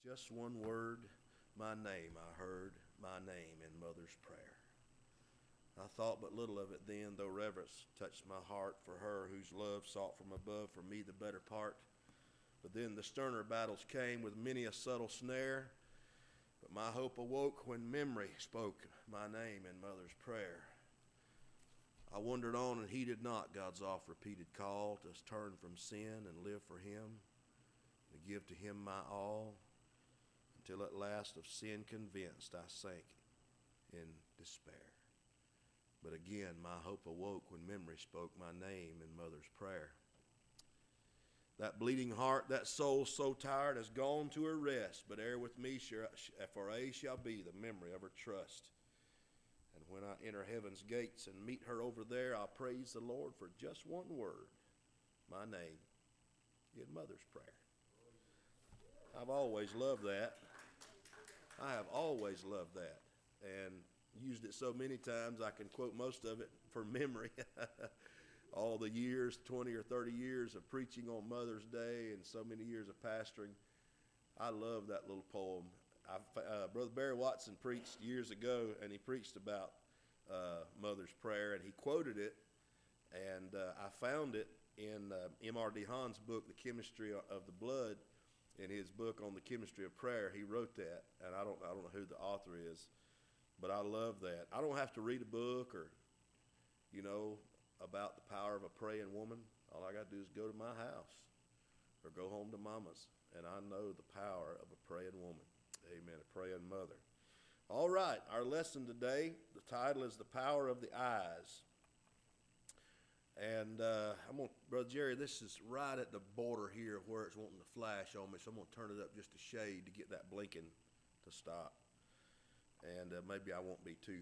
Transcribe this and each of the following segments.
Just one word, my name I heard, my name in mother's prayer. I thought but little of it then, though reverence touched my heart for her whose love sought from above for me the better part. But then the sterner battles came with many a subtle snare. But my hope awoke when memory spoke my name in mother's prayer. I wandered on and heeded not God's oft-repeated call to turn from sin and live for him, to give to him my all, until at last of sin convinced I sank in despair. But again my hope awoke when memory spoke my name in mother's prayer. That bleeding heart, that soul so tired, has gone to her rest, but ere with me for aye shall be the memory of her trust. And when I enter heaven's gates and meet her over there, I'll praise the Lord for just one word, my name in mother's prayer. I've always loved that. I have always loved that, and used it so many times I can quote most of it for memory. All the years, 20 or 30 years of preaching on Mother's Day and so many years of pastoring, I love that little poem. Brother Barry Watson preached years ago, and he preached about Mother's Prayer, and he quoted it, and I found it in M.R.D. Hahn's book, The Chemistry of the Blood. In his book on the chemistry of prayer, he wrote that, and I don't know who the author is, but I love that. I don't have to read a book or, about the power of a praying woman. All I got to do is go to my house or go home to mama's, and I know the power of a praying woman. Amen, a praying mother. All right, our lesson today, the title is The Power of the Eyes. And Brother Jerry, this is right at the border here of where it's wanting to flash on me, so I'm going to turn it up just a shade to get that blinking to stop. And maybe I won't be too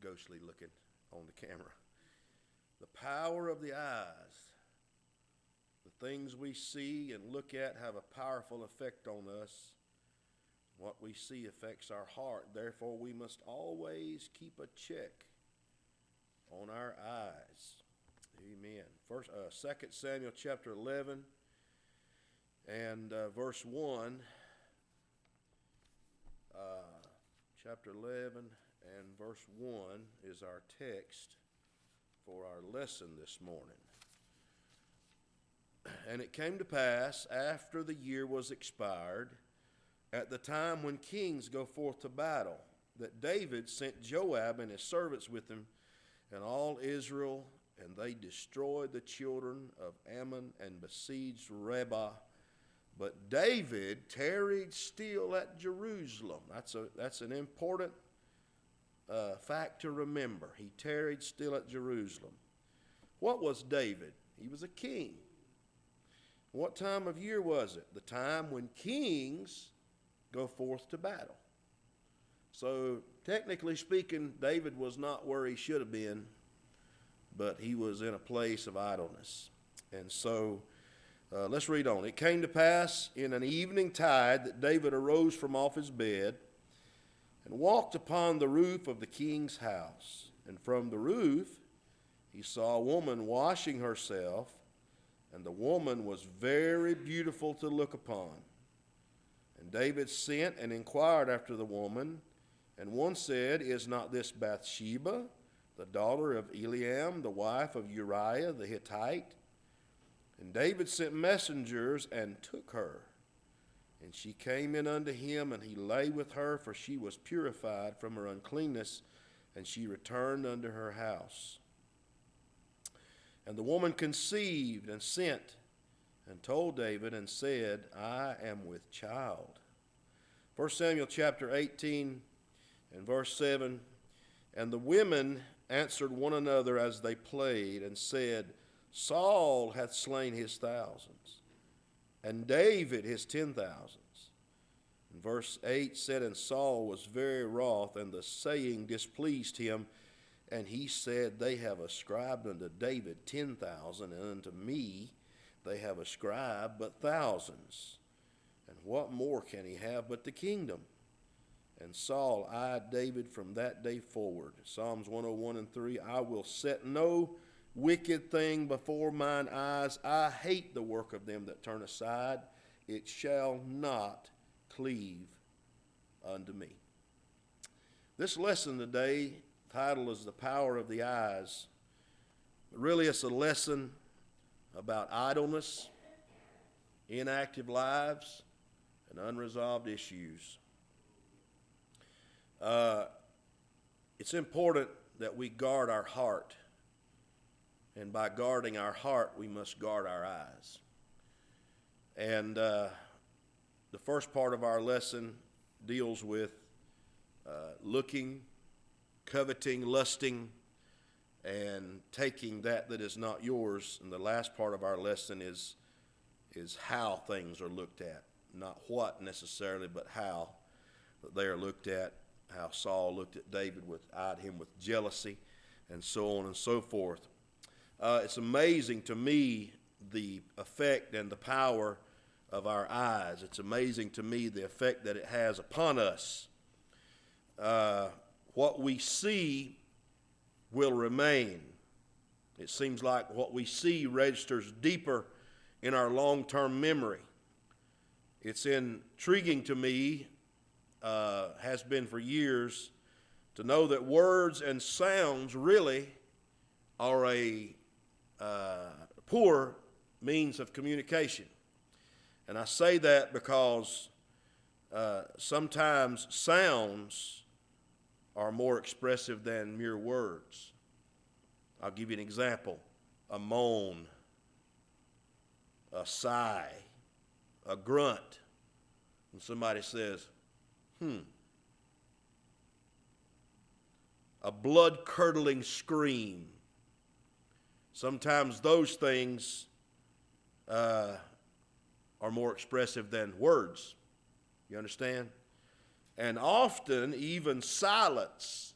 ghostly looking on the camera. The power of the eyes. The things we see and look at have a powerful effect on us. What we see affects our heart. Therefore, we must always keep a check on our eyes. Amen. 2 Samuel chapter 11 and verse 1. Chapter 11 and verse 1 is our text for our lesson this morning. And it came to pass, after the year was expired, at the time when kings go forth to battle, that David sent Joab and his servants with him, and all Israel, and they destroyed the children of Ammon and besieged Rabbah. But David tarried still at Jerusalem. That's an important fact to remember. He tarried still at Jerusalem. What was David? He was a king. What time of year was it? The time when kings go forth to battle. So technically speaking, David was not where he should have been, but he was in a place of idleness. And so let's read on. It came to pass in an evening tide that David arose from off his bed and walked upon the roof of the king's house. And from the roof he saw a woman washing herself, and the woman was very beautiful to look upon. And David sent and inquired after the woman, and one said, Is not this Bathsheba, the daughter of Eliam, the wife of Uriah the Hittite? And David sent messengers and took her. And she came in unto him, and he lay with her, for she was purified from her uncleanness, and she returned unto her house. And the woman conceived and sent and told David and said, I am with child. 1 Samuel chapter 18 and verse 7, And the women answered one another as they played, and said, Saul hath slain his thousands, and David his 10,000s. And verse 8 said, And Saul was very wroth, and the saying displeased him. And he said, They have ascribed unto David 10,000, and unto me they have ascribed but thousands. And what more can he have but the kingdom? And Saul eyed David from that day forward. Psalms 101 and 3, I will set no wicked thing before mine eyes. I hate the work of them that turn aside. It shall not cleave unto me. This lesson today, title is The Power of the Eyes. Really, it's a lesson about idleness, inactive lives, and unresolved issues. It's important that we guard our heart. And by guarding our heart, we must guard our eyes. And the first part of our lesson deals with looking, coveting, lusting, and taking that is not yours. And the last part of our lesson is how things are looked at. Not what necessarily, but how that they are looked at. How Saul looked at David, eyed him with jealousy, and so on and so forth. It's amazing to me the effect and the power of our eyes. It's amazing to me the effect that it has upon us. What we see will remain. It seems like what we see registers deeper in our long-term memory. It's intriguing to me, has been for years, to know that words and sounds really are a poor means of communication. And I say that because sometimes sounds are more expressive than mere words. I'll give you an example. A moan, a sigh, a grunt. When somebody says, a blood-curdling scream. Sometimes those things are more expressive than words. You understand? And often, even silence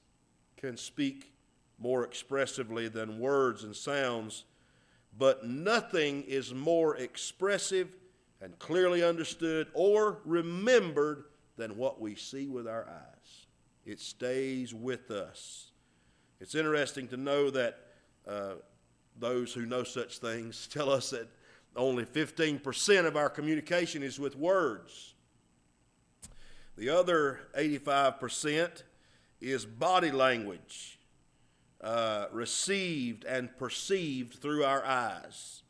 can speak more expressively than words and sounds, but nothing is more expressive and clearly understood or remembered than what we see with our eyes. It stays with us. It's interesting to know that those who know such things tell us that only 15% of our communication is with words. The other 85% is body language, received and perceived through our eyes.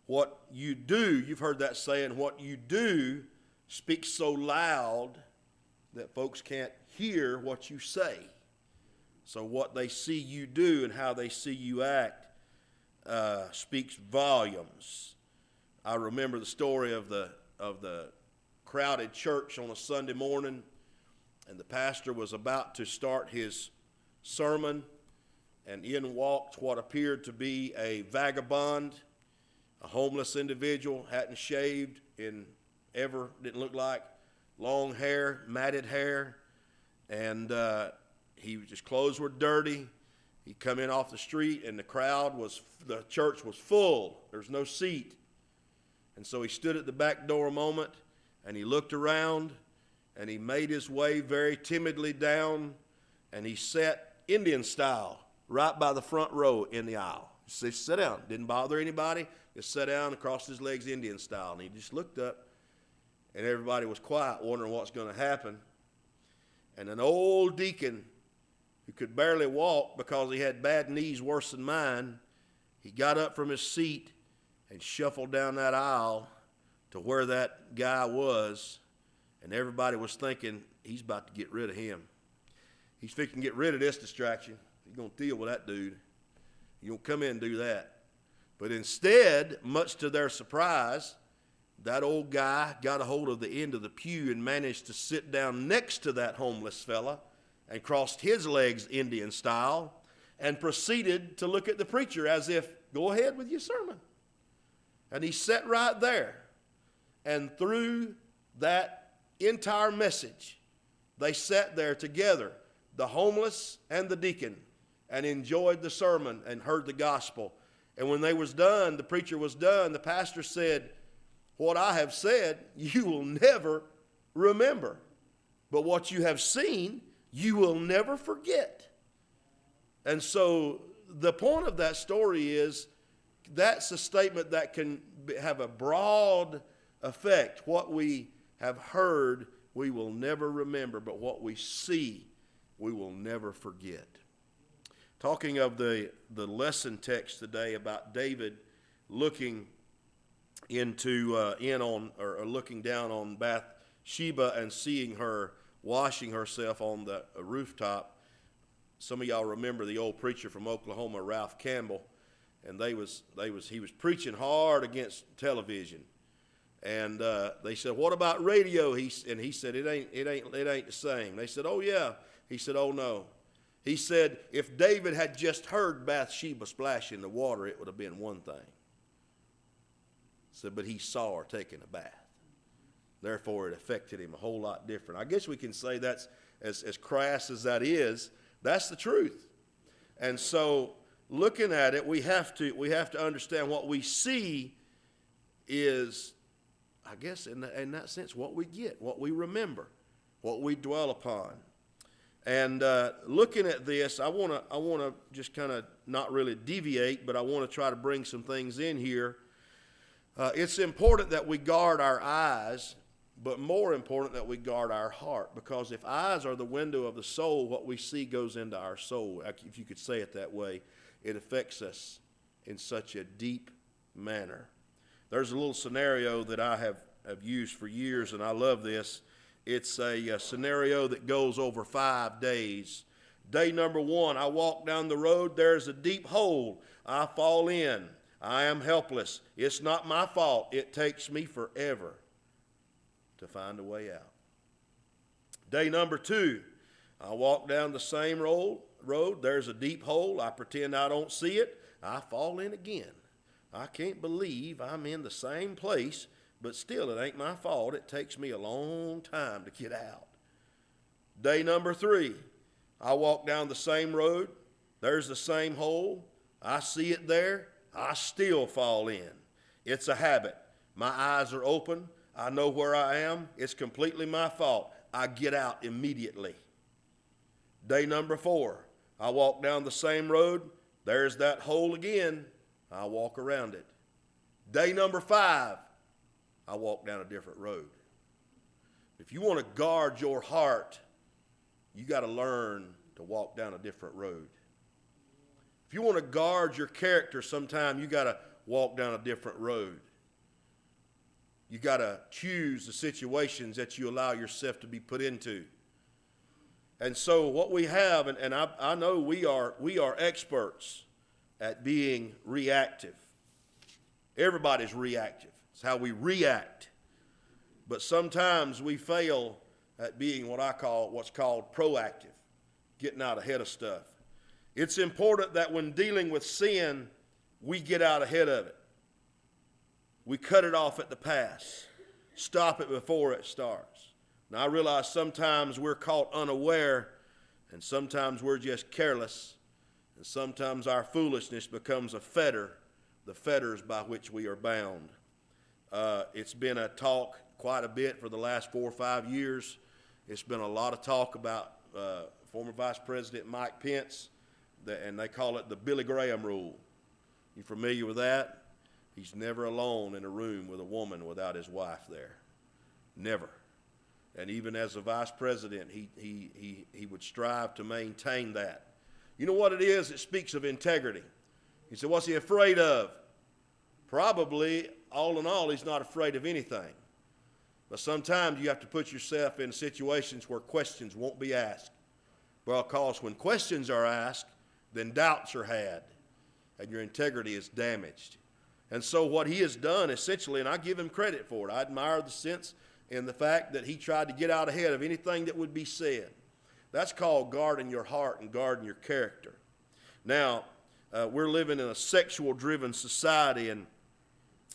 What you do, you've heard that saying, what you do speaks so loud that folks can't hear what you say. So what they see you do and how they see you act speaks volumes. I remember the story of the crowded church on a Sunday morning, and the pastor was about to start his sermon, and in walked what appeared to be a vagabond, a homeless individual, hadn't shaved in ever, didn't look like, long hair, matted hair, and his clothes were dirty. He come in off the street, and the church was full. There was no seat. And so he stood at the back door a moment, and he looked around, and he made his way very timidly down, and he sat Indian style right by the front row in the aisle. He said, sit down. Didn't bother anybody. Just sat down and crossed his legs Indian style. And he just looked up, and everybody was quiet, wondering what's going to happen. And an old deacon who could barely walk because he had bad knees worse than mine, he got up from his seat and shuffled down that aisle to where that guy was, and everybody was thinking, he's about to get rid of him. He's fixing to get rid of this distraction. He's going to deal with that dude. He's going to come in and do that. But instead, much to their surprise, that old guy got a hold of the end of the pew and managed to sit down next to that homeless fella and crossed his legs Indian style and proceeded to look at the preacher as if, go ahead with your sermon. And he sat right there. And through that entire message, they sat there together, the homeless and the deacon, and enjoyed the sermon and heard the gospel. And when they was done, the preacher was done, the pastor said, what I have said, you will never remember. But what you have seen, you will never forget. And so the point of that story is that's a statement that can have a broad effect. What we have heard, we will never remember, but what we see, we will never forget. Talking of the lesson text today about David looking looking down on Bathsheba and seeing her washing herself on the rooftop. Some of y'all remember the old preacher from Oklahoma, Ralph Campbell, and he was preaching hard against television. And they said, "What about radio?" He said, "It ain't the same." They said, "Oh yeah." He said, "Oh no." He said, "If David had just heard Bathsheba splash in the water, it would have been one thing." He said, "But he saw her taking a bath. Therefore, it affected him a whole lot different." I guess we can say that's, as crass as that is, that's the truth. And so, looking at it, we have to understand what we see is, I guess, in that sense, what we get, what we remember, what we dwell upon. And looking at this, I want to just kind of not really deviate, but I want to try to bring some things in here. It's important that we guard our eyes, but more important that we guard our heart, because if eyes are the window of the soul, what we see goes into our soul. If you could say it that way, it affects us in such a deep manner. There's a little scenario that I have used for years, and I love this. It's a scenario that goes over 5 days. Day number 1, I walk down the road. There's a deep hole. I fall in. I am helpless. It's not my fault. It takes me forever to find a way out. Day number 2, I walk down the same road. There's a deep hole. I pretend I don't see it. I fall in again. I can't believe I'm in the same place, but still it ain't my fault. It takes me a long time to get out. Day number 3, I walk down the same road. There's the same hole. I see it there. I still fall in. It's a habit. My eyes are open. I know where I am. It's completely my fault. I get out immediately. Day number 4, I walk down the same road. There's that hole again. I walk around it. Day number 5, I walk down a different road. If you want to guard your heart, you got to learn to walk down a different road. If you want to guard your character sometime, you got to walk down a different road. You got to choose the situations that you allow yourself to be put into. And so what we have, and I know we are experts at being reactive. Everybody's reactive. It's how we react. But sometimes we fail at being what's called proactive, getting out ahead of stuff. It's important that when dealing with sin, we get out ahead of it. We cut it off at the pass. Stop it before it starts. Now, I realize sometimes we're caught unaware, and sometimes we're just careless, and sometimes our foolishness becomes a fetter, the fetters by which we are bound. It's been a talk quite a bit for the last 4 or 5 years. It's been a lot of talk about former Vice President Mike Pence, and they call it the Billy Graham rule. You familiar with that? He's never alone in a room with a woman without his wife there. Never. And even as a vice president, he would strive to maintain that. You know what it is? It speaks of integrity. He said, what's he afraid of? Probably, all in all, he's not afraid of anything. But sometimes you have to put yourself in situations where questions won't be asked. Because when questions are asked, then doubts are had, and your integrity is damaged. And so what he has done essentially, and I give him credit for it, I admire the sense in the fact that he tried to get out ahead of anything that would be said. That's called guarding your heart and guarding your character. Now, we're living in a sexual-driven society, and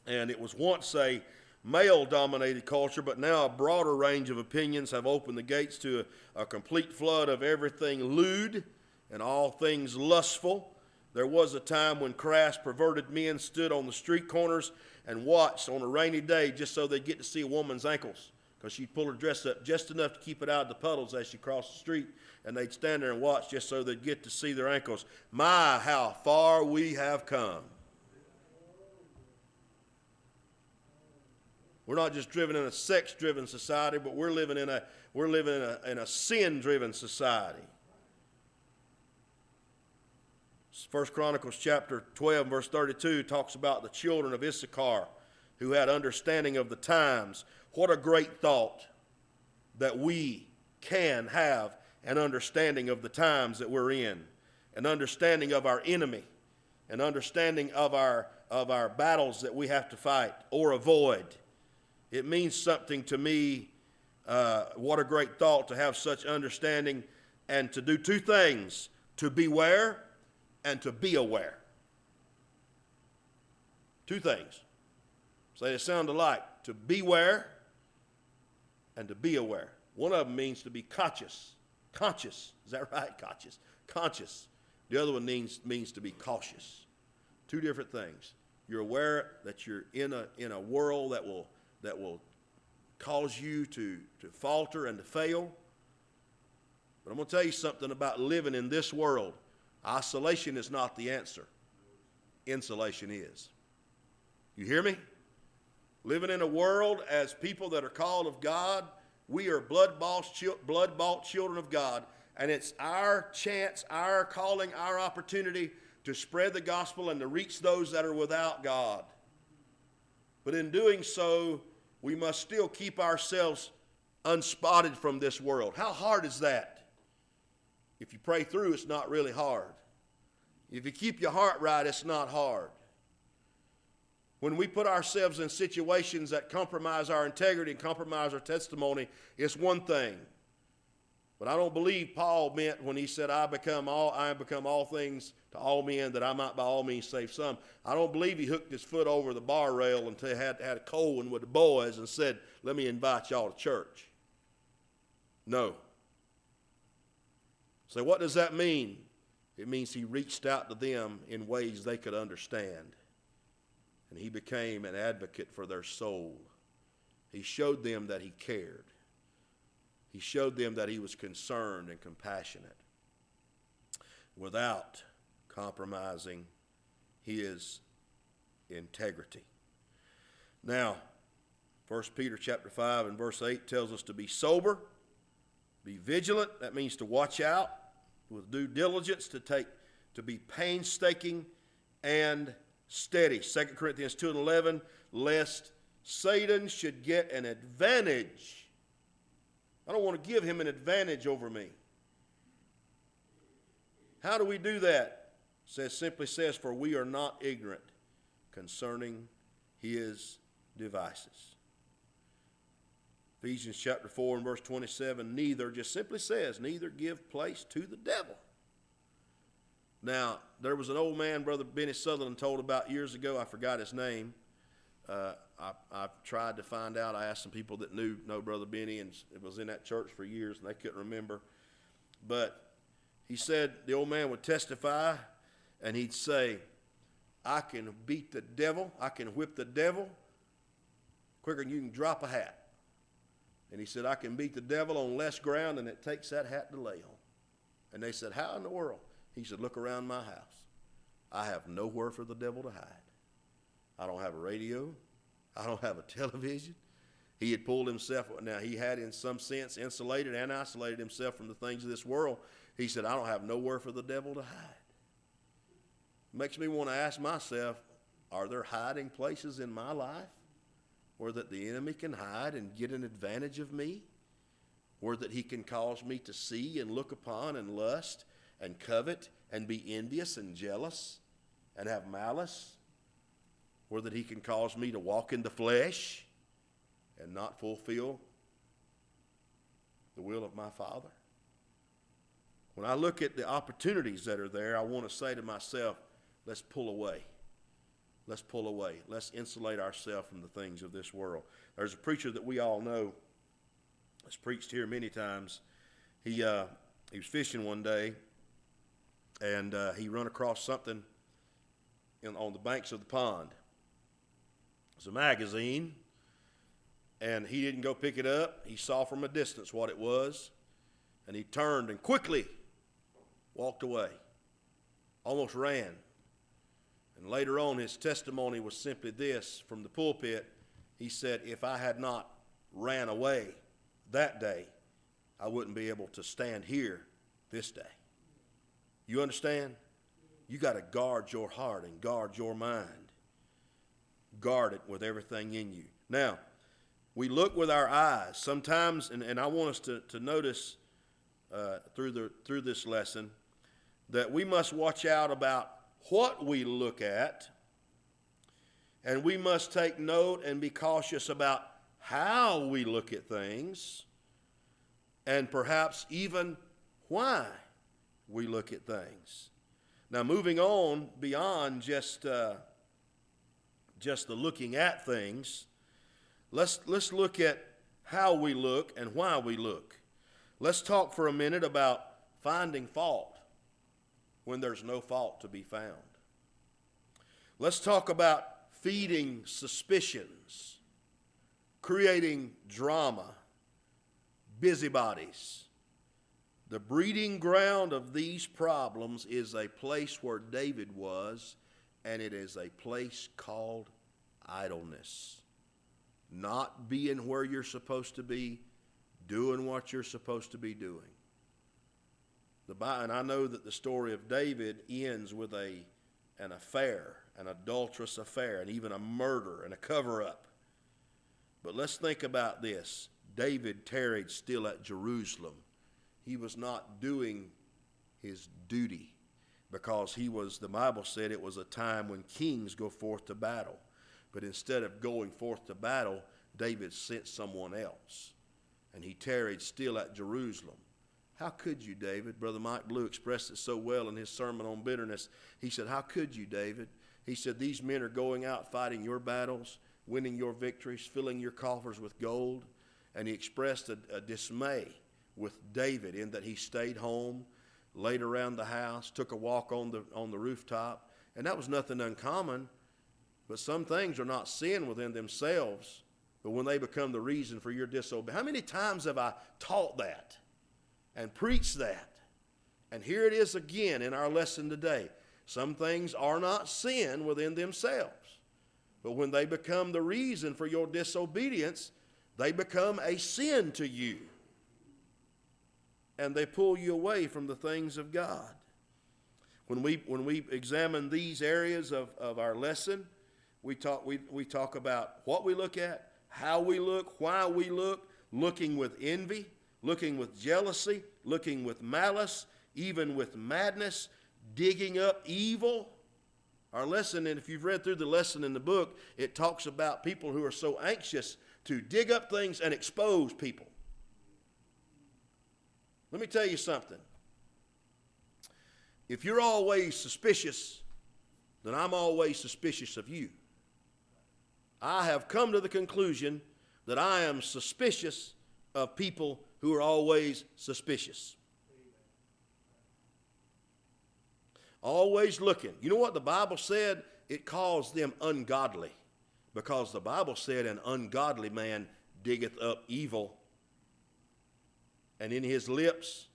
it was once a male-dominated culture, but now a broader range of opinions have opened the gates to a complete flood of everything lewd and all things lustful. There was a time when crass, perverted men stood on the street corners and watched on a rainy day just so they'd get to see a woman's ankles, because she'd pull her dress up just enough to keep it out of the puddles as she crossed the street, and they'd stand there and watch just so they'd get to see their ankles. My, how far we have come. We're not just driven in a sex-driven society, but we're living in a sin-driven society. 1 Chronicles chapter 12, verse 32 talks about the children of Issachar who had understanding of the times. What a great thought that we can have an understanding of the times that we're in, an understanding of our enemy, an understanding of our battles that we have to fight or avoid. It means something to me. What a great thought to have such understanding and to do two things: to beware and to be aware. Two things. So they sound alike: to beware and to be aware. One of them means to be conscious. Conscious. Is that right? Conscious. The other one means to be cautious. Two different things. You're aware that you're in a world that will cause you to falter and to fail. But I'm going to tell you something about living in this world. Isolation is not the answer. Insulation is. You hear me? Living in a world as people that are called of God, we are blood-bought children of God, and it's our chance, our calling, our opportunity to spread the gospel and to reach those that are without God. But in doing so, we must still keep ourselves unspotted from this world. How hard is that? If you pray through, it's not really hard. If you keep your heart right, it's not hard. When we put ourselves in situations that compromise our integrity and compromise our testimony, it's one thing. But I don't believe Paul meant when he said, I have become all things to all men, that I might by all means save some. I don't believe he hooked his foot over the bar rail until he had a cold one with the boys and said, let me invite y'all to church. No. So what does that mean? It means he reached out to them in ways they could understand. And he became an advocate for their soul. He showed them that he cared. He showed them that he was concerned and compassionate without compromising his integrity. Now, 1 Peter chapter 5 and verse 8 tells us to be sober, be vigilant. That means to watch out with due diligence, to be painstaking and steady. 2 Corinthians 2 and 11, lest Satan should get an advantage. I don't want to give him an advantage over me. How do we do that? Simply says, for we are not ignorant concerning his devices. Ephesians chapter 4 and verse 27, neither, just simply says, neither give place to the devil. Now, there was an old man, Brother Benny Sutherland told about years ago. I forgot his name. I've tried to find out. I asked some people that know Brother Benny, and it was in that church for years, and they couldn't remember. But he said the old man would testify, and he'd say, I can beat the devil, I can whip the devil quicker than you can drop a hat. And he said, I can beat the devil on less ground than it takes that hat to lay on. And they said, how in the world? He said, look around my house. I have nowhere for the devil to hide. I don't have a radio. I don't have a television. He had pulled himself, now he had in some sense insulated and isolated himself from the things of this world. He said, I don't have nowhere for the devil to hide. Makes me want to ask myself, are there hiding places in my life where that the enemy can hide and get an advantage of me? Where that he can cause me to see and look upon and lust and covet and be envious and jealous and have malice? Where that he can cause me to walk in the flesh and not fulfill the will of my Father? When I look at the opportunities that are there, I want to say to myself, let's pull away. Let's pull away. Let's insulate ourselves from the things of this world. There's a preacher that we all know that's preached here many times. He was fishing one day, and he run across something on the banks of the pond. It was a magazine, and he didn't go pick it up. He saw from a distance what it was, and he turned and quickly walked away, almost ran. And later on, his testimony was simply this from the pulpit. He said, if I had not ran away that day, I wouldn't be able to stand here this day. You understand? You got to guard your heart and guard your mind. Guard it with everything in you. Now, we look with our eyes. Sometimes, and I want us to notice through this lesson, that we must watch out about what we look at, and we must take note and be cautious about how we look at things, and perhaps even why we look at things. Now, moving on beyond just the looking at things, let's look at how we look and why we look. Let's talk for a minute about finding fault when there's no fault to be found. Let's talk about feeding suspicions, creating drama, busybodies. The breeding ground of these problems is a place where David was, and it is a place called idleness. Not being where you're supposed to be, doing what you're supposed to be doing. And I know that the story of David ends with an affair, an adulterous affair, and even a murder and a cover-up. But let's think about this. David tarried still at Jerusalem. He was not doing his duty because the Bible said it was a time when kings go forth to battle. But instead of going forth to battle, David sent someone else. And he tarried still at Jerusalem. How could you, David? Brother Mike Blue expressed it so well in his sermon on bitterness. He said, how could you, David? He said, these men are going out fighting your battles, winning your victories, filling your coffers with gold. And he expressed a dismay with David in that he stayed home, laid around the house, took a walk on the rooftop. And that was nothing uncommon. But some things are not sin within themselves, but when they become the reason for your disobedience. How many times have I taught that and preached that? And here it is again in our lesson today. Some things are not sin within themselves, but when they become the reason for your disobedience, they become a sin to you. And they pull you away from the things of God. When we examine these areas of our lesson, we talk about what we look at, how we look, why we look, looking with envy, looking with jealousy, looking with malice, even with madness, digging up evil. Our lesson, and if you've read through the lesson in the book, it talks about people who are so anxious to dig up things and expose people. Let me tell you something. If you're always suspicious, then I'm always suspicious of you. I have come to the conclusion that I am suspicious of people who are always suspicious. Always looking. You know what the Bible said? It calls them ungodly, because the Bible said an ungodly man diggeth up evil, and in his lips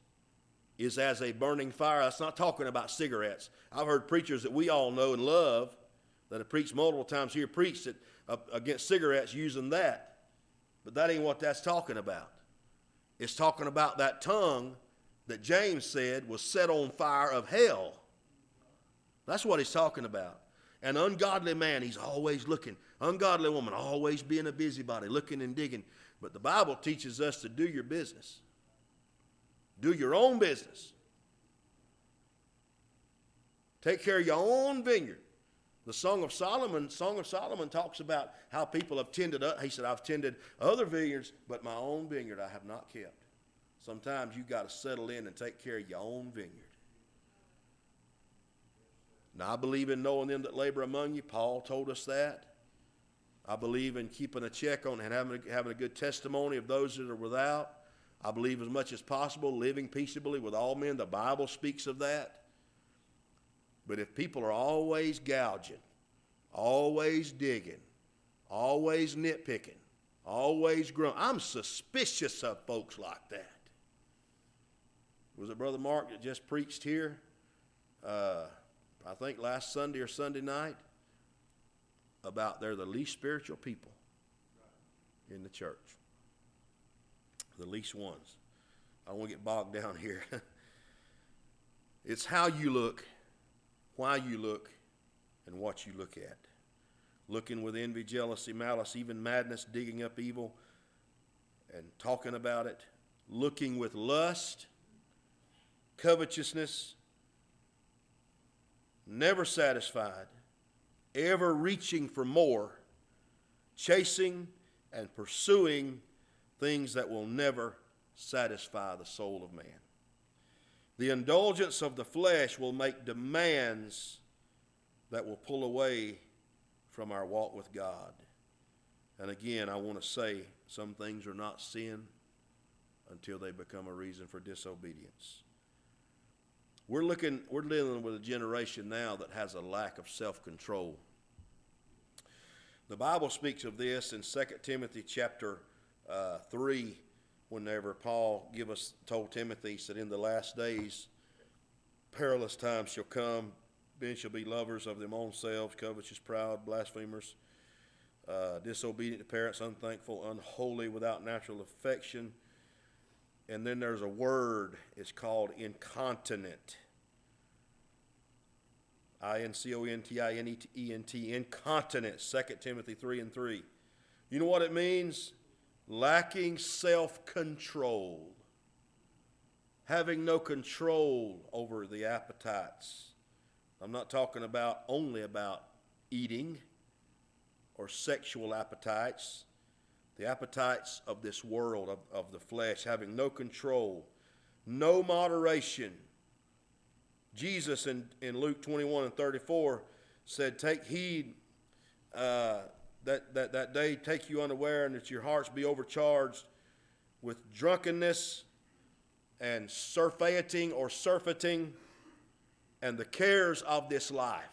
is as a burning fire. That's not talking about cigarettes. I've heard preachers that we all know and love that have preached multiple times here preached it against cigarettes using that. But that ain't what that's talking about. It's talking about that tongue that James said was set on fire of hell. That's what he's talking about. An ungodly man, he's always looking. Ungodly woman, always being a busybody, looking and digging. But the Bible teaches us to do your business. Do your own business. Take care of your own vineyard. The Song of Solomon talks about how people have tended up. He said, I've tended other vineyards, but my own vineyard I have not kept. Sometimes you've got to settle in and take care of your own vineyard. Now, I believe in knowing them that labor among you. Paul told us that. I believe in keeping a check on and having a good testimony of those that are without. I believe as much as possible living peaceably with all men. The Bible speaks of that. But if people are always gouging, always digging, always nitpicking, always grumbling, I'm suspicious of folks like that. Was it Brother Mark that just preached here? I think last Sunday or Sunday night, about they're the least spiritual people. in the church. The least ones. I don't want to get bogged down here. It's how you look, why you look, and what you look at. Looking with envy, jealousy, malice, even madness, digging up evil and talking about it. Looking with lust, covetousness, never satisfied, ever reaching for more, chasing and pursuing things that will never satisfy the soul of man. The indulgence of the flesh will make demands that will pull away from our walk with God. And again, I want to say some things are not sin until they become a reason for disobedience. We're dealing with a generation now that has a lack of self-control. The Bible speaks of this in 2 Timothy chapter 3, whenever Paul told Timothy, he said, in the last days, perilous times shall come. Men shall be lovers of their own selves, covetous, proud, blasphemers, disobedient to parents, unthankful, unholy, without natural affection. And then there's a word, it's called incontinent. I-N-C-O-N-T-I-N-E-T, incontinent, 2 Timothy 3:3. You know what it means? Lacking self-control. Having no control over the appetites. I'm not talking only about eating or sexual appetites. The appetites of this world, of the flesh, having no control, no moderation. Jesus in Luke 21:34 said, take heed that day take you unaware, and that your hearts be overcharged with drunkenness and surfeiting and the cares of this life.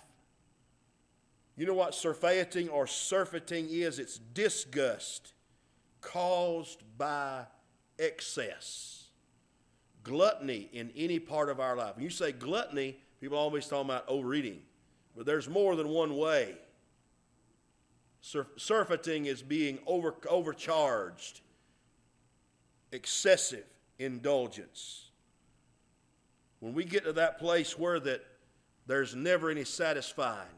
You know what surfeiting or surfeiting is? It's disgust caused by excess. Gluttony in any part of our life. When you say gluttony, people always talk about overeating. But there's more than one way. Surfeiting is being overcharged. Excessive indulgence. When we get to that place where that there's never any satisfying,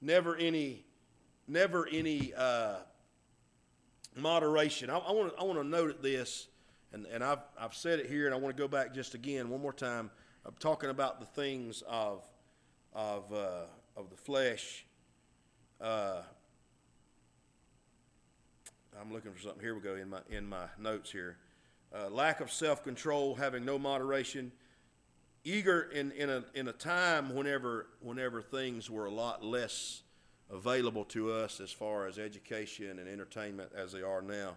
never any moderation. I want to note this, and I've said it here, and I want to go back just again one more time. I'm talking about the things of the flesh. I'm looking for something. Here we go in my notes here. Lack of self-control, having no moderation, eager in a time whenever things were a lot less available to us as far as education and entertainment as they are now.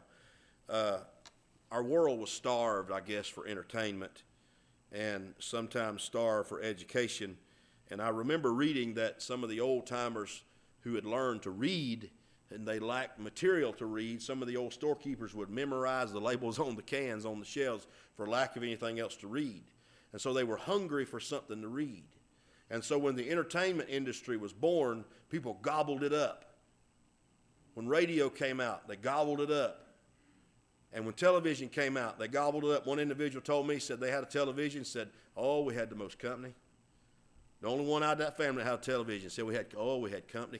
Our world was starved, I guess, for entertainment, and sometimes starved for education. And I remember reading that some of the old-timers who had learned to read and they lacked material to read, some of the old storekeepers would memorize the labels on the cans on the shelves for lack of anything else to read. And so they were hungry for something to read. And so when the entertainment industry was born, people gobbled it up. When radio came out, they gobbled it up. And when television came out, they gobbled it up. One individual told me, said they had a television, said, oh, we had the most company. The only one out of that family that had a television. Said we had company.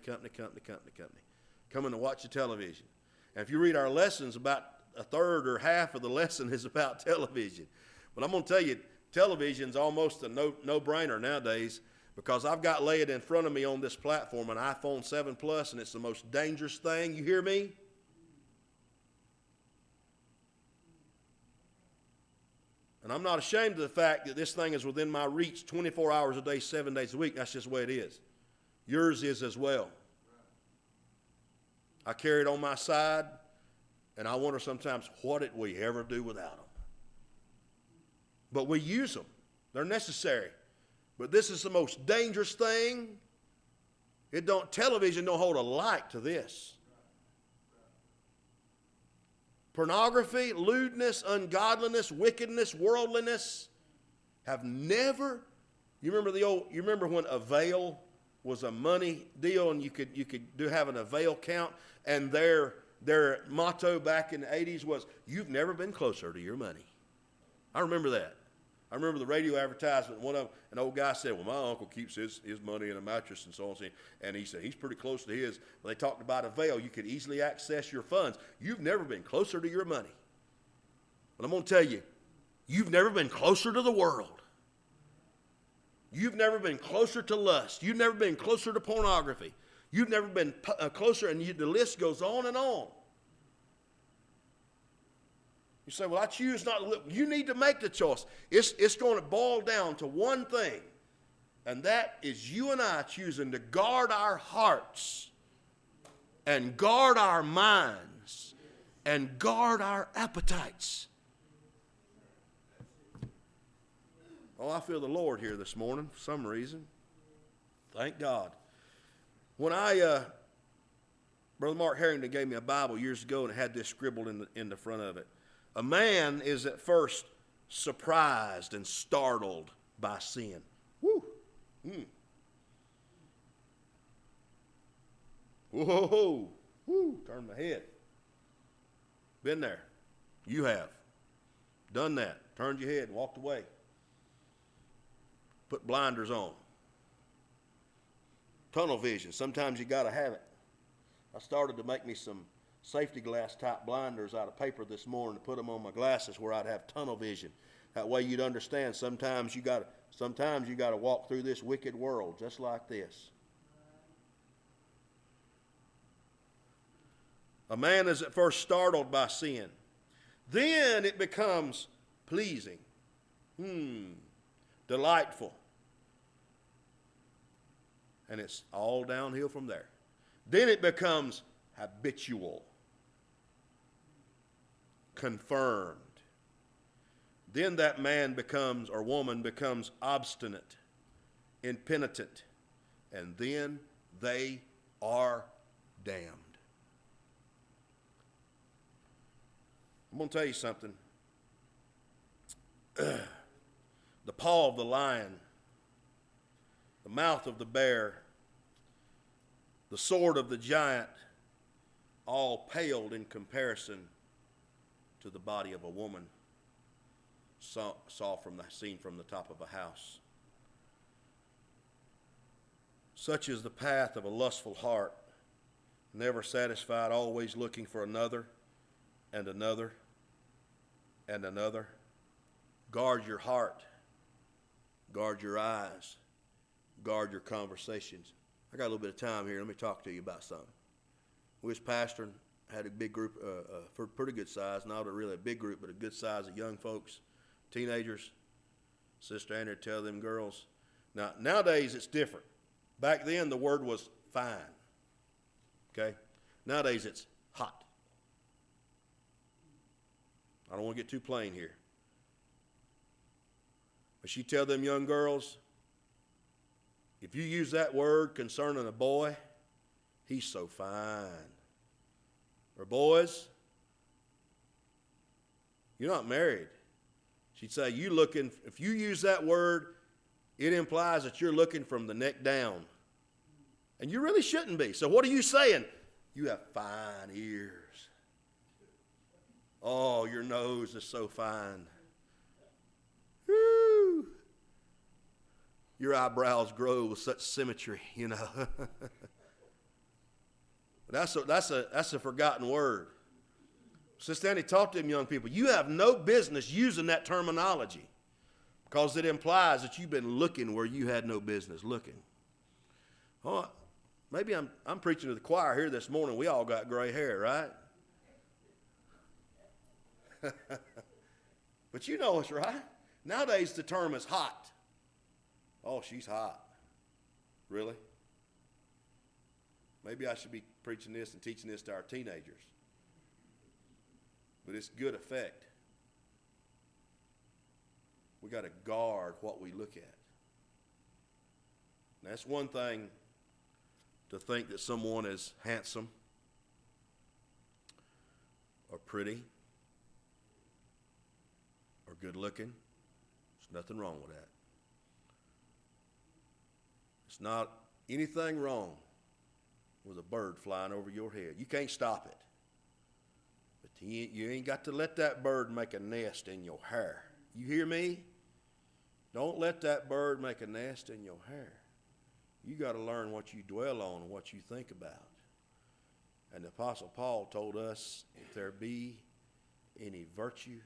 Coming to watch the television. And if you read our lessons, about a third or half of the lesson is about television. But I'm going to tell you, television's almost a no-brainer nowadays, because I've got laid in front of me on this platform an iPhone 7 Plus, and it's the most dangerous thing. You hear me? And I'm not ashamed of the fact that this thing is within my reach 24 hours a day, 7 days a week. That's just the way it is. Yours is as well. I carry it on my side, and I wonder sometimes, what did we ever do without them? But we use them. They're necessary. But this is the most dangerous thing. Television don't hold a light to this. Pornography, lewdness, ungodliness, wickedness, worldliness have never. You remember when Avail was a money deal, and you could have an Avail count, and their their motto back in the 80s was, "You've never been closer to your money." I remember that. I remember the radio advertisement. One of them, an old guy said, "Well, my uncle keeps his money in a mattress and so on." And he said he's pretty close to his. They talked about a veil. You could easily access your funds. You've never been closer to your money. But I'm going to tell you, you've never been closer to the world. You've never been closer to lust. You've never been closer to pornography. You've never been closer, and the list goes on and on. You say, "Well, I choose not to look." You need to make the choice. It's going to boil down to one thing, and that is you and I choosing to guard our hearts and guard our minds and guard our appetites. Oh, I feel the Lord here this morning for some reason. Thank God. When Brother Mark Harrington gave me a Bible years ago, and it had this scribbled in the front of it. A man is at first surprised and startled by sin. Woo! Whoa! Woo! Turn my head. Been there. You have. Done that. Turned your head and walked away. Put blinders on. Tunnel vision. Sometimes you got to have it. I started to make me some safety glass type blinders out of paper this morning to put them on my glasses where I'd have tunnel vision. That way you'd understand sometimes you got to walk through this wicked world just like this. A man is at first startled by sin. Then it becomes pleasing, delightful. And it's all downhill from there. Then it becomes habitual, confirmed. Then that man becomes, or woman becomes, obstinate, impenitent, and then they are damned. I'm going to tell you something. The paw of the lion, the mouth of the bear, the sword of the giant, all paled in comparison to the body of a woman seen from the top of a house. Such is the path of a lustful heart, never satisfied, always looking for another and another and another. Guard your heart. Guard your eyes. Guard your conversations. I got a little bit of time here. Let me talk to you about something. We was pastoring, had a big group, for pretty good size, not really a big group, but a good size of young folks, teenagers. Sister Andrea tell them girls. Now, nowadays it's different. Back then the word was fine. Okay? Nowadays it's hot. I don't want to get too plain here. But she tell them young girls, if you use that word concerning a boy, he's so fine. Or boys, you're not married. She'd say, if you use that word, it implies that you're looking from the neck down. And you really shouldn't be. So what are you saying? You have fine ears. Oh, your nose is so fine. Woo. Your eyebrows grow with such symmetry, you know. That's a forgotten word. Sister Annie, talk to them young people. You have no business using that terminology because it implies that you've been looking where you had no business looking. Oh, maybe I'm preaching to the choir here this morning. We all got gray hair, right? But you know it's right. Nowadays the term is hot. Oh, she's hot. Really? Maybe I should be preaching this and teaching this to our teenagers. But it's good effect. We got to guard what we look at. Now, that's one thing to think that someone is handsome or pretty or good looking. There's nothing wrong with that. It's not anything wrong with a bird flying over your head. You can't stop it. You ain't got to let that bird make a nest in your hair. You hear me? Don't let that bird make a nest in your hair. You got to learn what you dwell on and what you think about. And the Apostle Paul told us, if there be any virtue,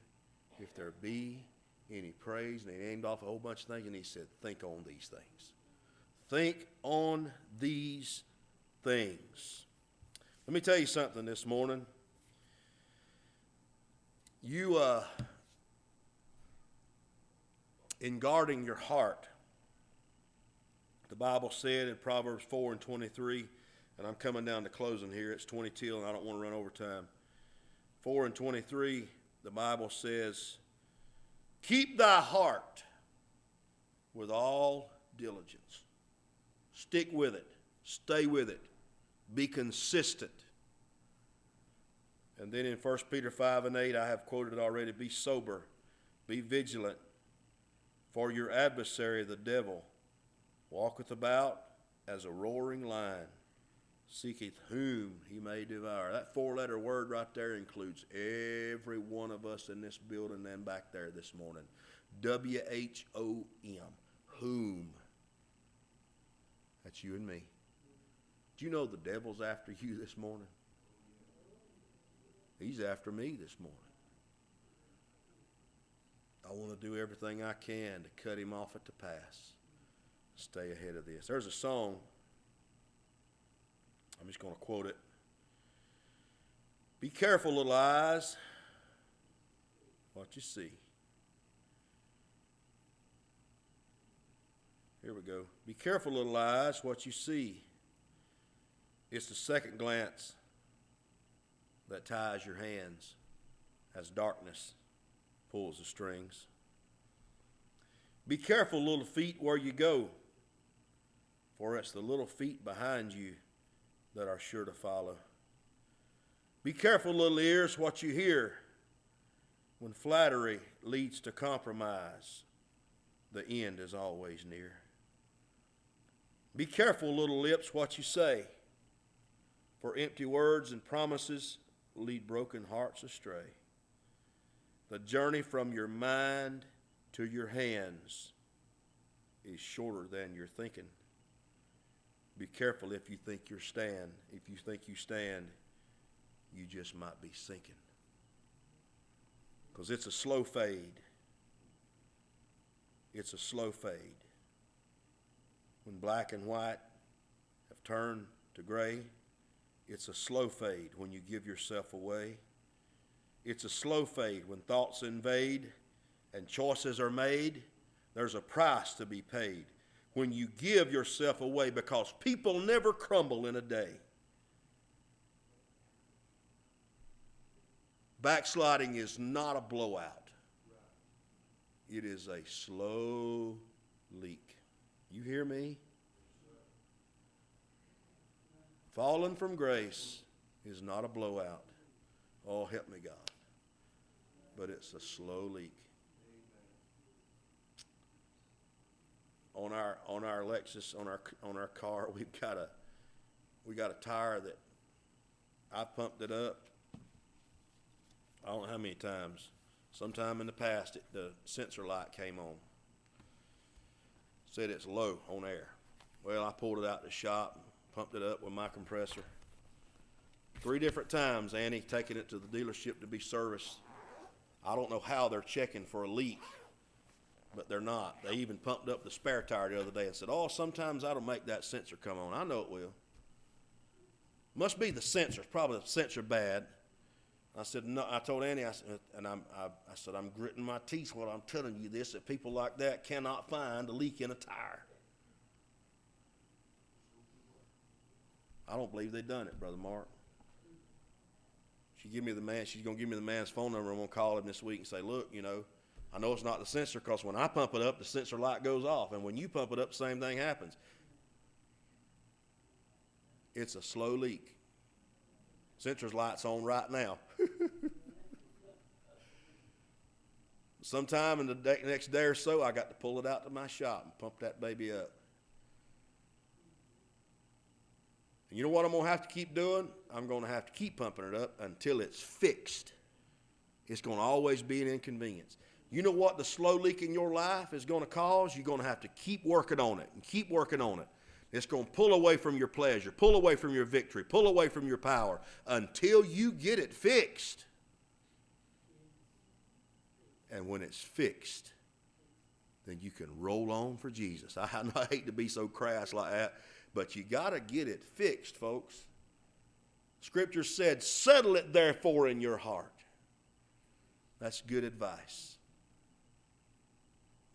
if there be any praise, and he named off a whole bunch of things, and he said, think on these things. Think on these things. Let me tell you something this morning. You, in guarding your heart, the Bible said in Proverbs 4:23, and I'm coming down to closing here. It's 20 till, and I don't want to run over time. 4:23, the Bible says, keep thy heart with all diligence. Stick with it. Stay with it. Be consistent. And then in 1 Peter 5:8, I have quoted it already, be sober, be vigilant, for your adversary, the devil, walketh about as a roaring lion, seeketh whom he may devour. That four-letter word right there includes every one of us in this building and back there this morning. W-H-O-M, whom. That's you and me. Do you know the devil's after you this morning? He's after me this morning. I want to do everything I can to cut him off at the pass. Stay ahead of this. There's a song. I'm just going to quote it. Be careful, little eyes, what you see. Here we go. Be careful, little eyes, what you see. It's the second glance that ties your hands as darkness pulls the strings. Be careful, little feet, where you go, for it's the little feet behind you that are sure to follow. Be careful, little ears, what you hear. When flattery leads to compromise, the end is always near. Be careful, little lips, what you say, for empty words and promises lead broken hearts astray. The journey from your mind to your hands is shorter than you're thinking. Be careful if you think you stand. If you think you stand, you just might be sinking. Because it's a slow fade. It's a slow fade. When black and white have turned to gray, it's a slow fade when you give yourself away. It's a slow fade when thoughts invade and choices are made. There's a price to be paid when you give yourself away, because people never crumble in a day. Backsliding is not a blowout. It is a slow leak. You hear me? Falling from grace is not a blowout. Oh, help me, God. But it's a slow leak. On our Lexus, on our car, we got a tire that I pumped it up. I don't know how many times. Sometime in the past, the sensor light came on. Said it's low on air. Well, I pulled it out the shop, pumped it up with my compressor. 3 different times, Annie, taking it to the dealership to be serviced. I don't know how they're checking for a leak, but they're not. They even pumped up the spare tire the other day and said, oh, sometimes that'll make that sensor come on. I know it will. Must be the sensor. Probably the sensor bad. I said, no. I told Annie, I said, I'm gritting my teeth while I'm telling you this, that people like that cannot find a leak in a tire. I don't believe they done it, Brother Mark. She's going to give me the man's phone number. I'm going to call him this week and say, look, I know it's not the sensor, because when I pump it up, the sensor light goes off. And when you pump it up, the same thing happens. It's a slow leak. Sensor's light's on right now. Sometime in the next day or so, I got to pull it out to my shop and pump that baby up. And you know what I'm going to have to keep doing? I'm going to have to keep pumping it up until it's fixed. It's going to always be an inconvenience. You know what the slow leak in your life is going to cause? You're going to have to keep working on it and keep working on it. It's going to pull away from your pleasure, pull away from your victory, pull away from your power until you get it fixed. And when it's fixed, then you can roll on for Jesus. I hate to be so crass like that, but you got to get it fixed, folks. Scripture said, settle it therefore in your heart. That's good advice.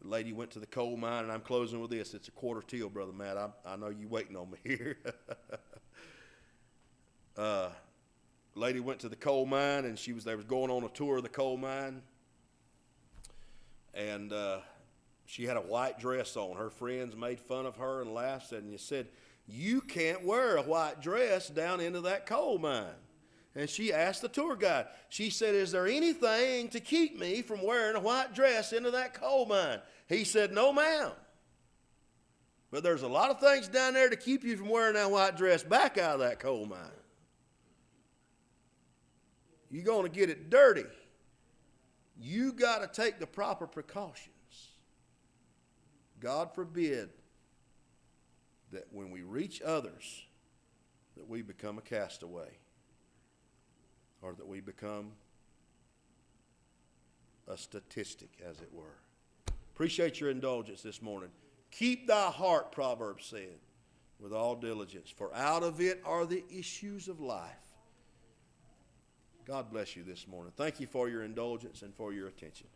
The lady went to the coal mine, and I'm closing with this. It's a quarter till, Brother Matt. I know you're waiting on me here. Lady went to the coal mine, and they was going on a tour of the coal mine. And she had a white dress on. Her friends made fun of her and laughed and said, you can't wear a white dress down into that coal mine. And she asked the tour guide, she said, is there anything to keep me from wearing a white dress into that coal mine? He said, no, ma'am. But there's a lot of things down there to keep you from wearing that white dress back out of that coal mine. You're going to get it dirty. You got to take the proper precautions. God forbid that when we reach others, that we become a castaway, or that we become a statistic, as it were. Appreciate your indulgence this morning. Keep thy heart, Proverbs said, with all diligence, for out of it are the issues of life. God bless you this morning. Thank you for your indulgence and for your attention.